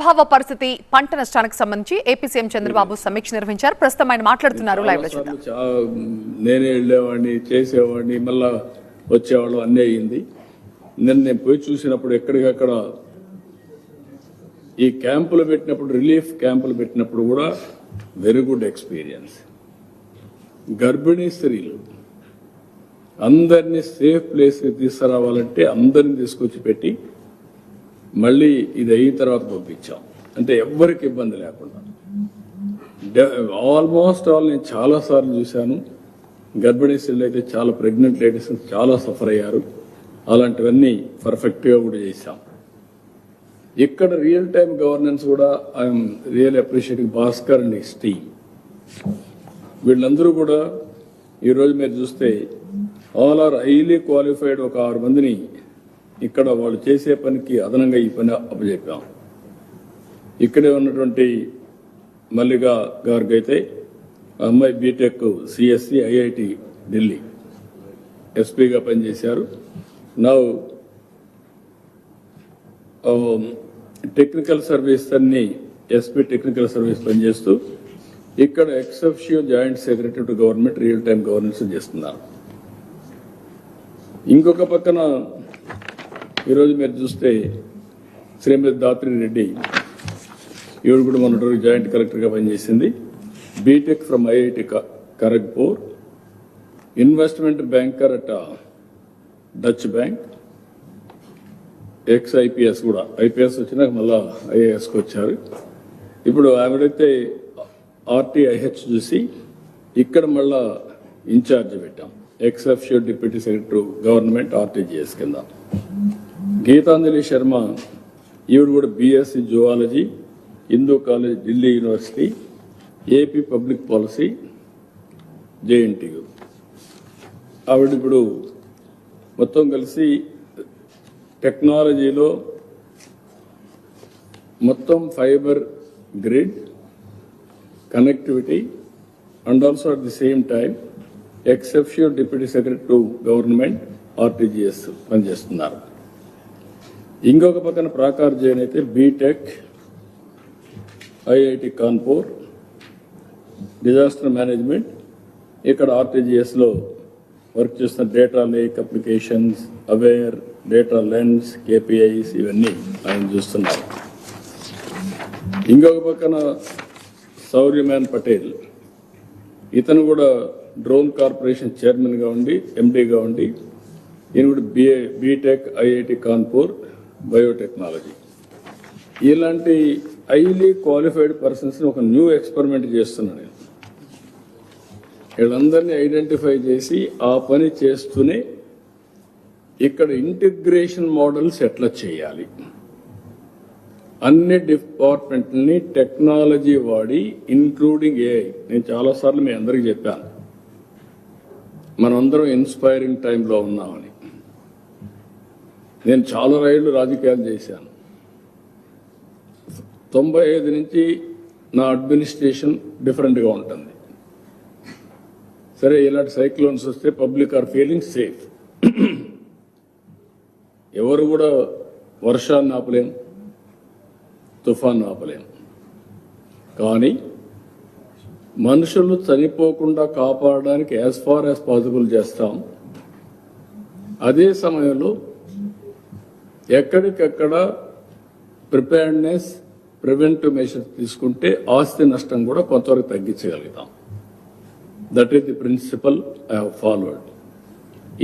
ప్రభావ పరిస్థితి పంట నష్టానికి సంబంధించి ఏపీ సీఎం చంద్రబాబు సమీక్ష నిర్వహించారు. ప్రస్తుతం ఆయన మాట్లాడుతున్నారు. లైవ్ లో చూద్దాం. నేనే వెళ్ళేవాడిని, చేసేవాడిని, మళ్ళా వచ్చేవాళ్ళు అన్నీ అయ్యింది. నేను పోయి చూసినప్పుడు ఎక్కడికక్కడ ఈ క్యాంపులు పెట్టినప్పుడు, రిలీఫ్ క్యాంపులు పెట్టినప్పుడు కూడా వెరీ గుడ్ ఎక్స్పీరియన్స్. గర్భిణీ స్త్రీలు అందరినీ సేఫ్ ప్లేస్కి తీసుకురావాలంటే అందరిని తీసుకొచ్చి పెట్టి మళ్ళీ ఇది అయిన తర్వాత పంపించాం. అంటే ఎవ్వరికి ఇబ్బంది లేకుండా. ఆల్మోస్ట్ ఆల్ నేను చాలాసార్లు చూశాను. గర్భిణీ స్త్రీలు అయితే చాలా, ప్రెగ్నెంట్ లేడీస్ చాలా సఫర్ అయ్యారు. అలాంటివన్నీ పర్ఫెక్ట్గా కూడా చేశాం. ఇక్కడ రియల్ టైమ్ గవర్నెన్స్ కూడా I'm real appreciating Bhaskar and his team. వీళ్ళందరూ కూడా ఈరోజు మీరు చూస్తే ఆల్ ఆర్ హైలీ క్వాలిఫైడ్. ఒక 6 మందిని ఇక్కడ వాళ్ళు చేసే పనికి అదనంగా ఈ పని అప్పచెప్పాం. ఇక్కడే ఉన్నటువంటి మల్లిక గారికి అయితే అమ్మాయి బీటెక్ సిఎస్సి ఐఐటి ఢిల్లీ ఎస్పీగా పనిచేశారు. నౌ టెక్నికల్ సర్వీస్ అన్ని ఎస్పీ టెక్నికల్ సర్వీస్ పనిచేస్తూ ఇక్కడ ex officio joint secretary to government real time governance చేస్తున్నారు. ఇంకొక పక్కన ఈరోజు మీరు చూస్తే శ్రీమతి దాత్రి రెడ్డి, ఈవిడ కూడా మొన్నటి జాయింట్ కలెక్టర్గా పనిచేసింది. B Tech from IIT Kharagpur, investment banker at Deutsche Bank, ex IPS కూడా, ఐపీఎస్ వచ్చినాక మళ్ళా ఐఏఎస్కి వచ్చారు. ఇప్పుడు ఆవిడైతే ఆర్టీఐహెచ్ చూసి ఇక్కడ మళ్ళా ఇన్ఛార్జ్ పెట్టాం, ex officio deputy secretary government RTGS కింద. గీతాంజలి శర్మ, ఈవిడ కూడా B Sc zoology, Hindu college Delhi university, AP public policy JNTU. ఆవిడ ఇప్పుడు మొత్తం కలిసి టెక్నాలజీలో మొత్తం fibre grid connectivity and also at the same time ex officio deputy secretary to government RTGS పనిచేస్తున్నారు. ఇంకొక పక్కన ప్రాకార్ జైన్ అయితే B Tech IIT Kanpur disaster management, ఇక్కడ ఆర్టీజీఎస్లో వర్క్ చేస్తున్న data lake applications, aware, data lens, KPIs ఇవన్నీ ఆయన చూస్తున్నారు. ఇంకొక పక్కన సౌర్యమాన్ పటేల్, ఇతను కూడా డ్రోన్ కార్పొరేషన్ చైర్మన్గా ఉండి, ఎండీగా ఉండి, ఈయన కూడా బీటెక్ ఐఐటి కాన్పూర్ బయోటెక్నాలజీ. ఇలాంటి హైలీ క్వాలిఫైడ్ పర్సన్స్ని ఒక న్యూ ఎక్స్పెరిమెంట్ చేస్తున్నాను నేను. వీళ్ళందరినీ ఐడెంటిఫై చేసి ఆ పని చేస్తూనే ఇక్కడ ఇంటిగ్రేషన్ మోడల్స్ ఎట్లా చేయాలి, అన్ని డిపార్ట్మెంట్ని టెక్నాలజీ వాడి ఇంక్లూడింగ్ ఏఐ. నేను చాలాసార్లు మీ అందరికీ చెప్పాను, మనందరం ఇన్స్పైరింగ్ టైంలో ఉన్నామని. నేను చాలా రైళ్లు రాజకీయాలు చేశాను. 95 నుంచి నా అడ్మినిస్ట్రేషన్ డిఫరెంట్గా ఉంటుంది. సరే, ఇలాంటి సైక్లోన్స్ వస్తే పబ్లిక్ ఆర్ ఫీలింగ్ సేఫ్. ఎవరు కూడా వర్షాన్ని ఆపలేం, తుఫాన్ ఆపలేం. కానీ మనుషులు చనిపోకుండా కాపాడడానికి యాజ్ ఫార్ యాజ్ పాసిబుల్ చేస్తాం. అదే సమయంలో ఎక్కడికక్కడ ప్రిపేర్డ్నెస్, ప్రివెంటివ్ మెషర్స్ తీసుకుంటే ఆస్తి నష్టం కూడా కొంతవరకు తగ్గించగలుగుతాం. That is the principle I have followed.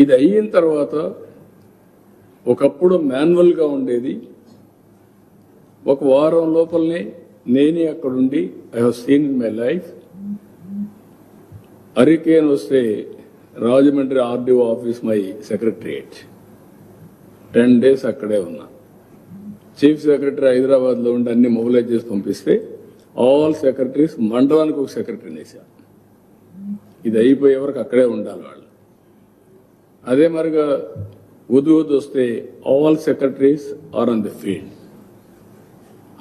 ఇది అయిన తర్వాత ఒకప్పుడు మాన్యువల్గా ఉండేది. ఒక వారం లోపలనే నేనే అక్కడుండి, I have seen in my life. Hurricane వస్తే Rajahmundry RDO office my secretariat 10 days అక్కడే ఉన్నా. చీఫ్ సెక్రటరీ హైదరాబాద్లో ఉండి అన్ని మొబిలైజ్ చేసి పంపిస్తే ఆల్ సెక్రటరీస్, మండలానికి ఒక సెక్రటరీని వేశారు. ఇది అయిపోయే వరకు అక్కడే ఉండాలి వాళ్ళు. అదే మరిగా ఉదు వస్తే all secretaries are on the field.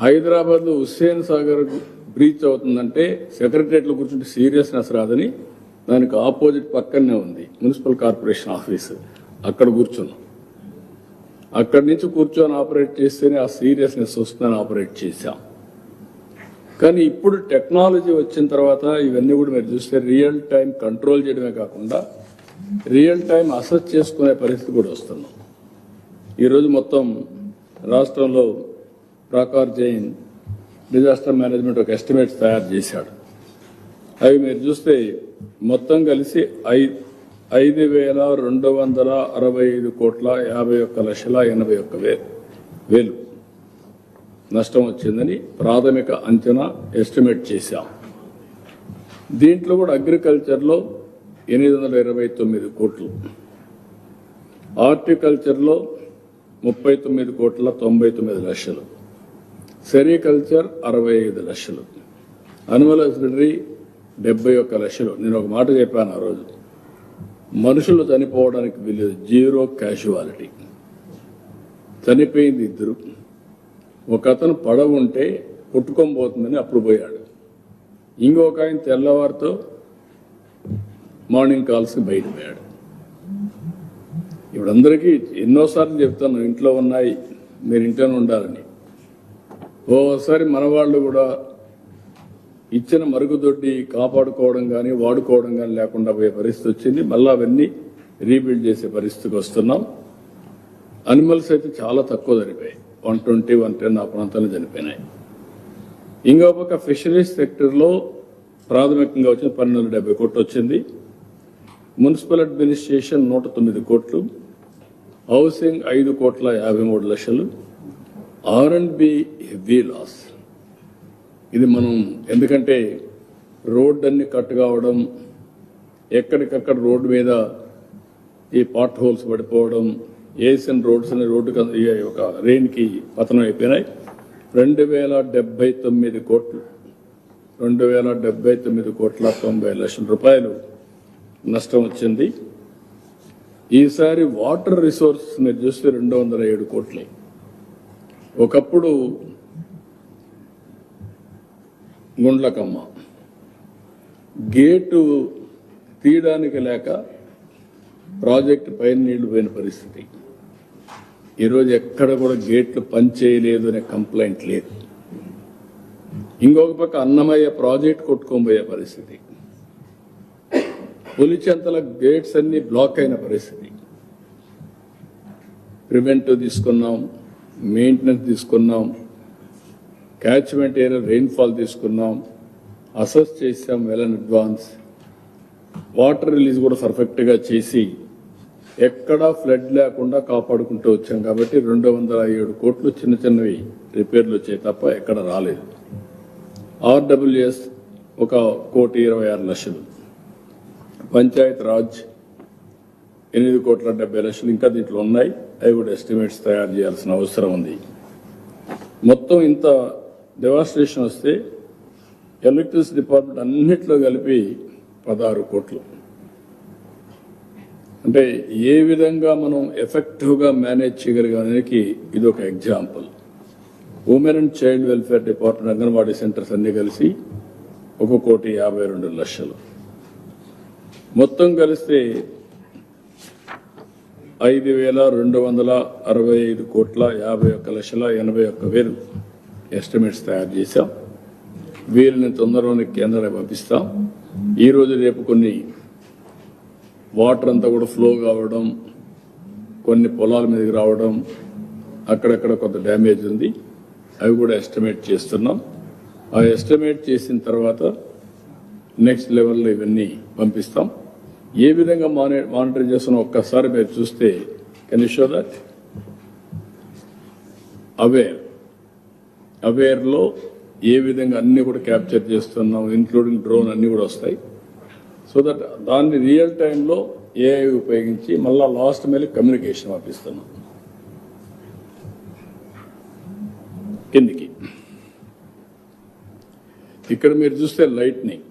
హైదరాబాద్లో హుస్సేన్ సాగర్ బ్రీచ్ అవుతుందంటే సెక్రటరియట్లో కూర్చుంటే సీరియస్నెస్ రాదని దానికి ఆపోజిట్ పక్కనే ఉంది మున్సిపల్ కార్పొరేషన్ ఆఫీస్, అక్కడ కూర్చున్నాం. అక్కడి నుంచి కూర్చొని ఆపరేట్ చేస్తేనే ఆ సీరియస్నెస్ వస్తుందని ఆపరేట్ చేశాం. కానీ ఇప్పుడు టెక్నాలజీ వచ్చిన తర్వాత ఇవన్నీ కూడా మీరు చూస్తే రియల్ టైం కంట్రోల్ చేయడమే కాకుండా రియల్ టైం అసెస్ చేసుకునే పరిస్థితి కూడా వస్తున్నాం. ఈరోజు మొత్తం రాష్ట్రంలో ప్రాకార్ జైన్ డిజాస్టర్ మేనేజ్మెంట్ ఒక ఎస్టిమేట్స్ తయారు చేశాడు. అవి మీరు చూస్తే మొత్తం కలిసి 5,265,51,81,81,000 నష్టం వచ్చిందని ప్రాథమిక అంచనా ఎస్టిమేట్ చేశాం. దీంట్లో కూడా అగ్రికల్చర్లో 829 కోట్లు, హార్టికల్చర్లో 39,99,00,000, సెరికల్చర్ 65 లక్షలు, అనిమల్ హస్బెండరీ 71 లక్షలు. నేను ఒక మాట చెప్పాను ఆ రోజు, మనుషులు చనిపోవడానికి వీలేదు, 0 క్యాజువాలిటీ. చనిపోయింది 2. ఒక అతను పడవ ఉంటే కొట్టుకొని పోతుందని అప్పుడు పోయాడు. ఇంకొక ఆయన తెల్లవారితో మార్నింగ్ కాల్స్కి బయటపోయాడు. ఇప్పుడు అందరికీ ఎన్నోసార్లు చెప్తాను, ఇంట్లో ఉన్నాయి మీరు ఇంట్లోనే ఉండాలని. ఓసారి మన వాళ్ళు కూడా ఇచ్చిన మరుగుదొడ్డి కాపాడుకోవడం కానీ వాడుకోవడం కానీ లేకుండా పోయే పరిస్థితి వచ్చింది. మళ్ళీ అవన్నీ రీబిల్డ్ చేసే పరిస్థితికి వస్తున్నాం. అనిమల్స్ అయితే చాలా తక్కువ చనిపోయాయి, 120, 110 ఆ ప్రాంతాల్లో చనిపోయినాయి. ఇంకో పక్క ఫిషరీస్ సెక్టర్లో ప్రాథమికంగా వచ్చిన 1270 కోట్లు వచ్చింది. మున్సిపల్ అడ్మినిస్ట్రేషన్ 109 కోట్లు, హౌసింగ్ 5,53,00,000, R&B హెవీ లాస్. ఇది మనం ఎందుకంటే రోడ్డు అన్ని కట్ కావడం, ఎక్కడికక్కడ రోడ్డు మీద ఈ పాట్ హోల్స్ పడిపోవడం, ఏసిన రోడ్స్ అనే రోడ్డు ఒక రెయిన్కి పతనం అయిపోయినాయి. 2,079 కోట్లు, 2,079,90,00,000 రూపాయలు నష్టం వచ్చింది. ఈసారి వాటర్ రిసోర్సెస్ మీరు చూస్తే 207 కోట్లే. ఒకప్పుడు గుండ్లకమ్మ గేటు తీయడానికి లేక ప్రాజెక్టు పైన నీళ్లు పోయిన పరిస్థితి. ఈరోజు ఎక్కడ కూడా గేట్లు పనిచేయలేదు అనే కంప్లైంట్ లేదు. ఇంకొక పక్క అన్నమయ్య ప్రాజెక్ట్ కొట్టుకొని పోయే పరిస్థితి, పులిచెంతల గేట్స్ అన్ని బ్లాక్ అయిన పరిస్థితి. ప్రివెంటివ్ తీసుకున్నాం, మెయింటెనెన్స్ తీసుకున్నాం, క్యాచ్మెంట్ ఏరియా రెయిన్ఫాల్ తీసుకున్నాం, అసెస్ చేసాం well in advance, water release కూడా పర్ఫెక్ట్గా చేసి ఎక్కడా ఫ్లడ్ లేకుండా కాపాడుకుంటూ వచ్చాం. కాబట్టి 207 కోట్లు చిన్న చిన్నవి రిపేర్లు వచ్చాయి తప్ప ఎక్కడ రాలేదు. ఆర్డబ్ల్యూఎస్ 1,26,00,000, పంచాయత్ రాజ్ 8,70,00,000 ఇంకా దీంట్లో ఉన్నాయి. అవి కూడా ఎస్టిమేట్స్ తయారు చేయాల్సిన అవసరం ఉంది. మొత్తం ఇంత డెవాస్ట్రేషన్ వస్తే ఎలక్ట్రిసిటీ డిపార్ట్మెంట్ అన్నిట్లో కలిపి 16 కోట్లు. అంటే ఏ విధంగా మనం ఎఫెక్టివ్గా మేనేజ్ చేయగలిగానికి ఇది ఒక example. Women and child welfare department, anganwadi centres అన్ని కలిసి 1,52,00,000. మొత్తం కలిస్తే 5,265,51,81,000 ఎస్టిమేట్స్ తయారు చేశాం. వీరిని తొందరలోనే కేంద్రానికి పంపిస్తాం. ఈరోజు రేపు కొన్ని వాటర్ అంతా కూడా ఫ్లో కావడం, కొన్ని పొలాల మీదకి రావడం, అక్కడక్కడ కొంత డ్యామేజ్ ఉంది. అవి కూడా ఎస్టిమేట్ చేస్తున్నాం. ఆ ఎస్టిమేట్ చేసిన తర్వాత నెక్స్ట్ లెవెల్లో ఇవన్నీ పంపిస్తాం. ఏ విధంగా మానిటర్ చేస్తున్నా ఒక్కసారి మీరు చూస్తే కెన్ యూ షో దట్ అవేర్లో ఏ విధంగా అన్ని కూడా క్యాప్చర్ చేస్తున్నాం, ఇంక్లూడింగ్ డ్రోన్ అన్ని కూడా వస్తాయి. సో దట్ దాన్ని రియల్ టైంలో ఏఐ ఉపయోగించి మళ్ళా లాస్ట్ మీద కమ్యూనికేషన్ పంపిస్తున్నాం. కిందికి ఇక్కడ మీరు చూస్తే lightning,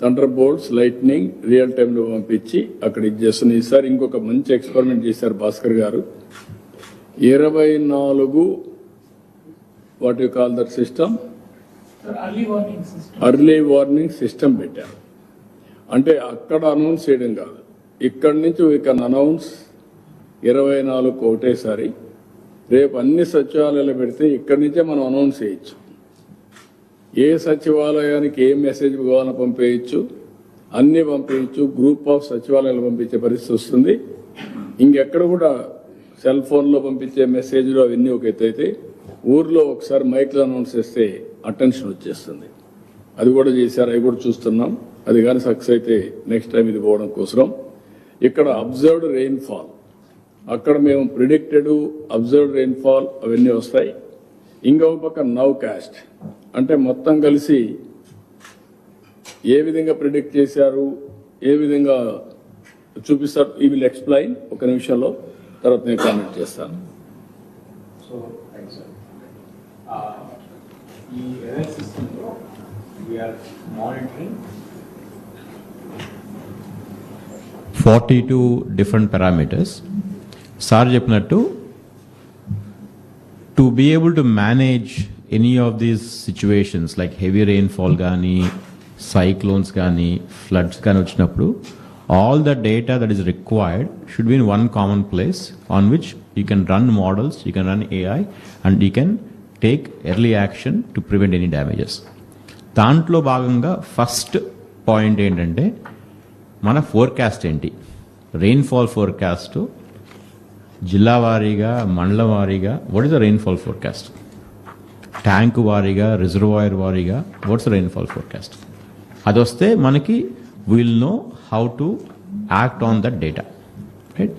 thunder bolts, lightning real టైంలో పంపించి అక్కడ ఇది చేస్తున్నాం. ఈసారి ఇంకొక మంచి ఎక్స్పెరిమెంట్ చేశారు భాస్కర్ గారు. 24 what you call that system, early warning system పెట్టారు. అంటే అక్కడ అనౌన్స్ చేయడం కాదు, ఇక్కడి నుంచి వీ కెన్ అనౌన్స్ 24 ఒకటేసారి రేపు అన్ని సచివాలయాలు పెడితే ఇక్కడి నుంచే మనం అనౌన్స్ చేయొచ్చు. ఏ సచివాలయానికి ఏ మెసేజ్ కావాలని పంపేయచ్చు, అన్ని పంపేయచ్చు. గ్రూప్ ఆఫ్ సచివాలయాలు పంపించే పరిస్థితి వస్తుంది. ఇంకెక్కడ కూడా సెల్ ఫోన్లో పంపించే మెసేజ్లు అవన్నీ ఒక ఎత్తు అయితే ఊర్లో ఒకసారి మైక్లో అనౌన్స్ చేస్తే అటెన్షన్ వచ్చేస్తుంది. అది కూడా చేశారు, అవి కూడా చూస్తున్నాం. అది కానీ సక్సెస్ అయితే నెక్స్ట్ టైం ఇది పోవడం కోసం ఇక్కడ అబ్జర్వ్డ్ రెయిన్ఫాల్, అక్కడ మేము ప్రిడిక్టెడ్ అబ్జర్వ్డ్ రెయిన్ఫాల్ అవన్నీ వస్తాయి. ఇంకొక పక్క నవ్ కాస్ట్ అంటే మొత్తం కలిసి ఏ విధంగా ప్రిడిక్ట్ చేశారు, ఏ విధంగా చూపిస్తారు. ఈ విల్ ఎక్స్ప్లెయిన్ ఒక నిమిషంలో, తర్వాత నేను కామెంట్ చేస్తాను. సో ఈ ఎర్రర్ సిస్టంలో we are monitoring 42 different parameters. Sir చెప్పినట్టు to be able to manage any of these situations like heavy rainfall కానీ సైక్లోన్స్ కానీ ఫ్లడ్స్ కానీ వచ్చినప్పుడు all the data that is required should be in one common place on which you can run models, you can run AI, and you can take early action to prevent any damages. దాంట్లో భాగంగా first point ఏంటంటే మన forecast ఏంటి, rainfall forecast జిల్లా వారీగా, మండల వారీగా, what is the rainfall forecast, tank వారీగా, రిజర్వాయర్ వారీగా, వాట్స్ ద రెయిన్ఫాల్ ఫోర్కాస్ట్. అది వస్తే మనకి will know how to act on that data, right.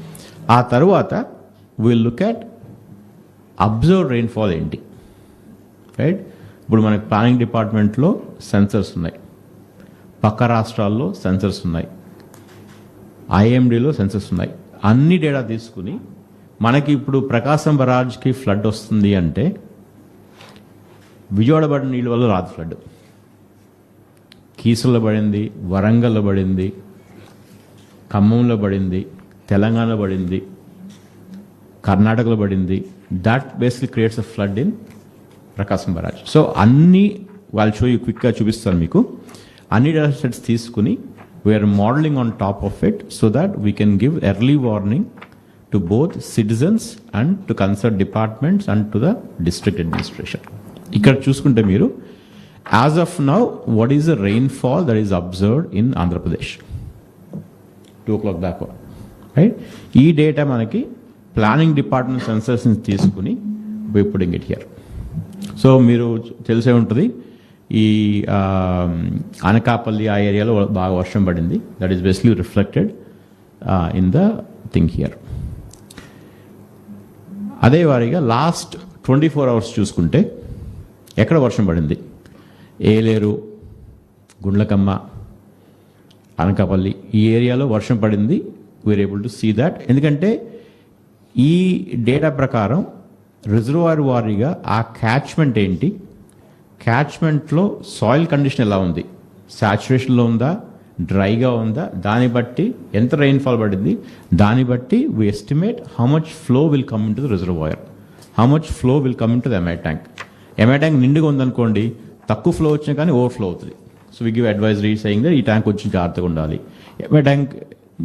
ఆ తర్వాత will look at observe rainfall ఏంటి, రైట్. ఇప్పుడు మనకి ప్లానింగ్ డిపార్ట్మెంట్లో సెన్సర్స్ ఉన్నాయి, పక్క రాష్ట్రాల్లో సెన్సర్స్ ఉన్నాయి, ఐఎండీలో సెన్సర్స్ ఉన్నాయి. అన్ని డేటా తీసుకుని మనకి ఇప్పుడు ప్రకాశం బరాజ్కి ఫ్లడ్ వస్తుంది అంటే విజయవాడ పడిన నీళ్ళ వల్ల రాదు ఫ్లడ్, కీసుల్లో పడింది, వరంగల్లో పడింది, ఖమ్మంలో పడింది, తెలంగాణలో పడింది, కర్ణాటకలో పడింది. That basically creates a flood in Prakasam barrage. So అన్ని వాళ్ళు షో క్విక్గా చూపిస్తారు మీకు. అన్ని డేటా సెట్స్ తీసుకుని we're modelling on top of it so that we can give early warning to both citizens and to concern departments and to the district administration. ఇక్కడ చూసుకుంటే మీరు as of now what is the rainfall that is observed in Andhra Pradesh 2 o'clock దాకా, right. ఈ data మనకి planning department sensors తీసుకుని we putting it here. So మీరు తెలిసే ఉంటుంది ఈ అనకాపల్లి ఆ ఏరియాలో బాగా వర్షం పడింది. That is basically reflected in the thing here. అదే వారీగా లాస్ట్ 24 hours చూసుకుంటే ఎక్కడ వర్షం పడింది, ఏలేరు, గుండ్లకమ్మ, అనకాపల్లి ఈ ఏరియాలో వర్షం పడింది. We're able to see that. ఎందుకంటే ఈ డేటా ప్రకారం రిజర్వాయర్ వారీగా ఆ క్యాచ్మెంట్ ఏంటి, క్యాచ్మెంట్లో సాయిల్ కండిషన్ ఎలా ఉంది, సాచురేషన్లో ఉందా, డ్రైగా ఉందా, దాన్ని బట్టి ఎంత రెయిన్ఫాల్ పడింది, దాన్ని బట్టి we estimate how much flow will come in to the reservoir, how much flow will come in to the MI tank. MI tank నిండుగా ఉందనుకోండి, తక్కువ ఫ్లో వచ్చినా కానీ ఓవర్ఫ్లో అవుతుంది. So we give advisory saying that ఈ tank వచ్చి జాగ్రత్తగా ఉండాలి. ఎంఐ ట్యాంక్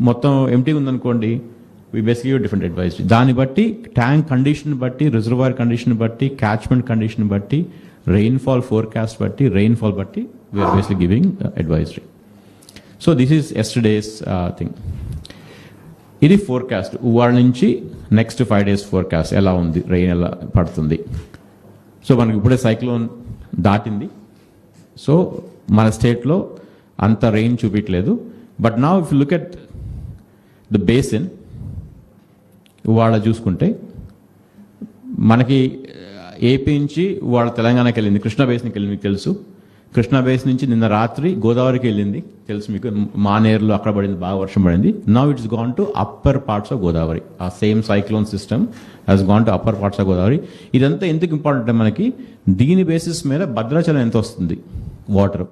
మొత్తం ఎంటీగా ఉందనుకోండి, we basically give different advisory. దాన్ని బట్టి ట్యాంక్ కండిషన్ బట్టి, రిజర్వాయర్ కండిషన్ బట్టి, క్యాచ్మెంట్ కండిషన్ బట్టి, రెయిన్ఫాల్ ఫోర్కాస్ట్ బట్టి, రెయిన్ఫాల్ బట్టి we're basically giving advisory. So this is yesterday's thing. ఇది ఫోర్కాస్ట్. వాళ్ళ నుంచి నెక్స్ట్ 5 days ఫోర్కాస్ట్ ఎలా ఉంది, రెయిన్ ఎలా పడుతుంది. సో మనకి ఇప్పుడే సైక్లోన్ దాటింది. సో మన స్టేట్లో అంత రెయిన్ చూపించలేదు. But now if look at the basin వాళ్ళ చూసుకుంటే మనకి ఏపీ నుంచి వాళ్ళ తెలంగాణకి వెళ్ళింది, కృష్ణా బేసిన్కి వెళ్ళింది, మీకు తెలుసు. కృష్ణా బేసిన్ నుంచి నిన్న రాత్రి గోదావరికి వెళ్ళింది, తెలుసు మీకు. మానేరులో అక్కడ పడింది, బాగా వర్షం పడింది. Now it's gone to upper parts of Godavari. ఆ same cyclone system has gone to upper parts of Godavari. ఇదంతా ఎందుకు ఇంపార్టెంట్ అంటే మనకి దీని బేసిస్ మీద భద్రాచలం ఎంత వస్తుంది వాటర్,